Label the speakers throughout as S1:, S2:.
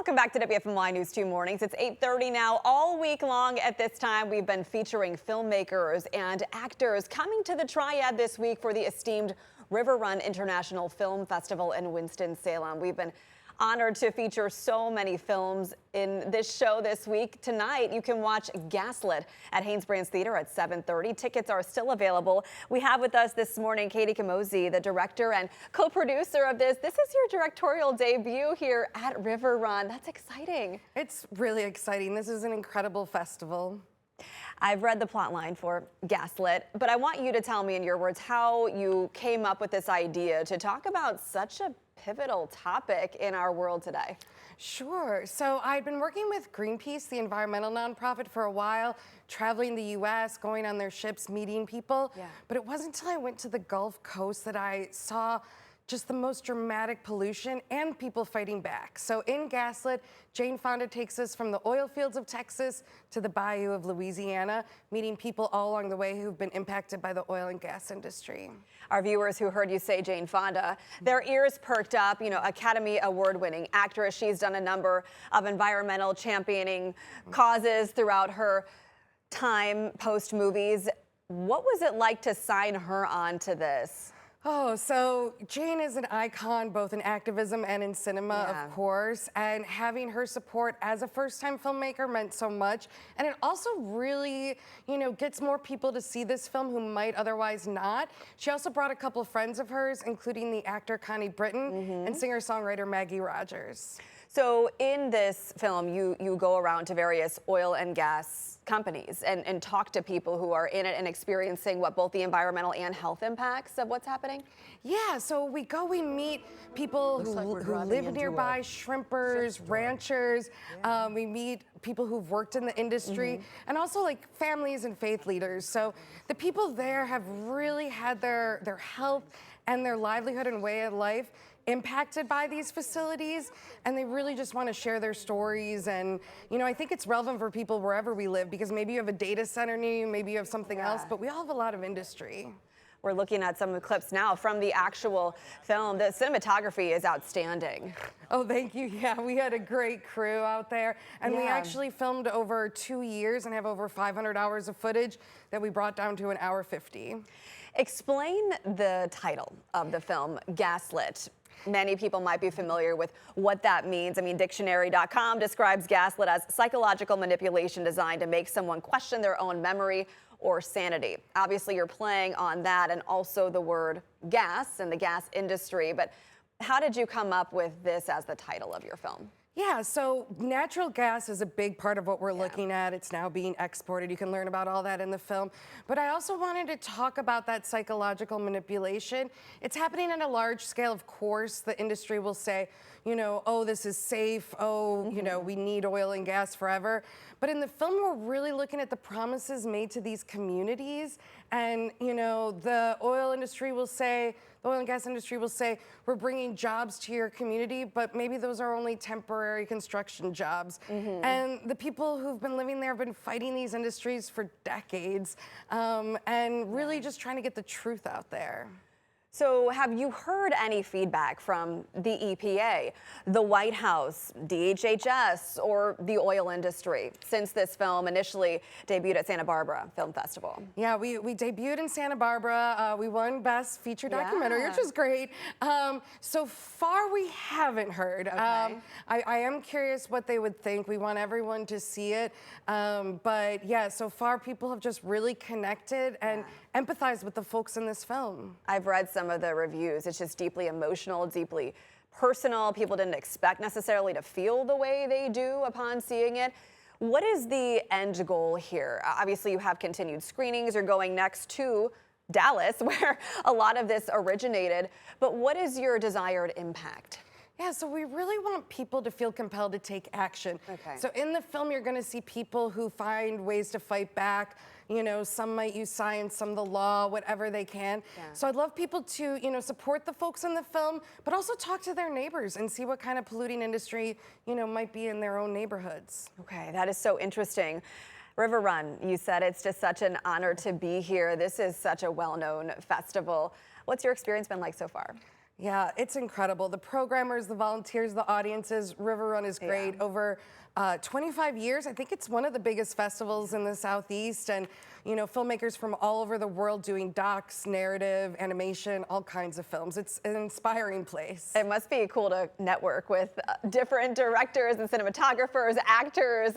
S1: Welcome back to WFMY News 2 Mornings. It's 8:30 now. All week long at this time, we've been featuring filmmakers and actors coming to the Triad this week for the esteemed RiverRun International Film Festival in Winston-Salem. We've been honored to feature so many films in this show this week. Tonight, you can watch Gaslit at Haynes-Brands Theater at 7:30. Tickets are still available. We have with us this morning Katie Camosy, the director and co-producer of this. This is your directorial debut here at RiverRun. That's exciting.
S2: It's really exciting. This is an incredible festival.
S1: I've read the plot line for Gaslit, but I want you to tell me in your words how you came up with this idea to talk about such a pivotal topic in our world today.
S2: Sure. So I'd been working with Greenpeace, the environmental nonprofit, for a while, traveling the U.S., going on their ships, meeting people.
S1: Yeah.
S2: But it wasn't until I went to the Gulf Coast that I saw just the most dramatic pollution and people fighting back. So in Gaslit, Jane Fonda takes us from the oil fields of Texas to the bayou of Louisiana, meeting people all along the way who've been impacted by the oil and gas industry.
S1: Our viewers who heard you say Jane Fonda, their ears perked up. You know, Academy Award-winning actress. She's done a number of environmental championing causes throughout her time post-movies. What was it like to sign her on to this?
S2: Oh, so Jane is an icon both in activism and in cinema,
S1: Yeah.
S2: of course, and having her support as a first-time filmmaker meant so much. And it also really, gets more people to see this film who might otherwise not. She also brought a couple of friends of hers, including the actor Connie Britton and singer-songwriter Maggie Rogers.
S1: So in this film, you go around to various oil and gas companies and talk to people who are in it and experiencing what both the environmental and health impacts of what's happening?
S2: Yeah, so we meet people who live nearby, shrimpers, ranchers. We meet people who've worked in the industry and also like families and faith leaders. So the people there have really had their health and their livelihood and way of life impacted by these facilities, and they really just want to share their stories. And I think it's relevant for people wherever we live, because maybe you have a data center near you, maybe you have something else, but we all have a lot of industry.
S1: We're looking at some of the clips now from the actual film. The cinematography is outstanding.
S2: Oh, thank you. Yeah, we had a great crew out there, and we actually filmed over 2 years and have over 500 hours of footage that we brought down to 1:50.
S1: Explain the title of the film, Gaslit. Many people might be familiar with what that means. I mean, dictionary.com describes gaslit as psychological manipulation designed to make someone question their own memory or sanity. Obviously, you're playing on that and also the word gas and the gas industry. But how did you come up with this as the title of your film?
S2: Yeah, so natural gas is a big part of what we're looking at. It's now being exported. You can learn about all that in the film. But I also wanted to talk about that psychological manipulation. It's happening at a large scale, of course. The industry will say, oh, this is safe. Oh, we need oil and gas forever. But in the film, we're really looking at the promises made to these communities. And, the oil and gas industry will say, we're bringing jobs to your community, but maybe those are only temporary construction jobs. And the people who've been living there have been fighting these industries for decades, and really just trying to get the truth out there.
S1: So have you heard any feedback from the EPA, the White House, DHHS, or the oil industry since this film initially debuted at Santa Barbara Film Festival?
S2: Yeah, we debuted in Santa Barbara. We won Best Feature Documentary, which was great. So far, we haven't heard.
S1: Okay.
S2: I am curious what they would think. We want everyone to see it. But yeah, so far, people have just really connected and empathized with the folks in this film.
S1: I've read some of the reviews. It's just deeply emotional, deeply personal. People didn't expect necessarily to feel the way they do upon seeing it. What is the end goal here? Obviously, you have continued screenings. You're going next to Dallas, where a lot of this originated. But what is your desired impact?
S2: Yeah, so we really want people to feel compelled to take action.
S1: Okay.
S2: So in the film, you're going to see people who find ways to fight back. Some might use science, some the law, whatever they can.
S1: Yeah.
S2: So I'd love people to, support the folks in the film, but also talk to their neighbors and see what kind of polluting industry, might be in their own neighborhoods.
S1: Okay, that is so interesting. RiverRun, you said it's just such an honor to be here. This is such a well-known festival. What's your experience been like so far?
S2: Yeah, it's incredible. The programmers, the volunteers, the audiences, RiverRun is great.
S1: Yeah.
S2: Over 25 years, I think it's one of the biggest festivals in the Southeast, and filmmakers from all over the world doing docs, narrative, animation, all kinds of films. It's an inspiring place.
S1: It must be cool to network with different directors and cinematographers, actors.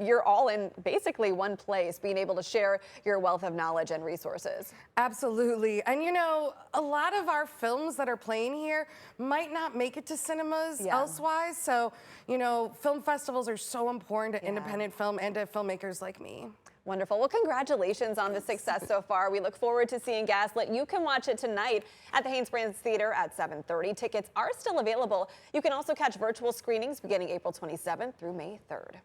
S1: You're all in basically one place, being able to share your wealth of knowledge and resources.
S2: Absolutely. And a lot of our films that are playing here might not make it to cinemas elsewise. So, film festivals are so important to independent film and to filmmakers like me.
S1: Wonderful. Well, congratulations on the success so far. We look forward to seeing Gaslit. You can watch it tonight at the Haynes Brands Theater at 7:30. Tickets are still available. You can also catch virtual screenings beginning April 27th through May 3rd.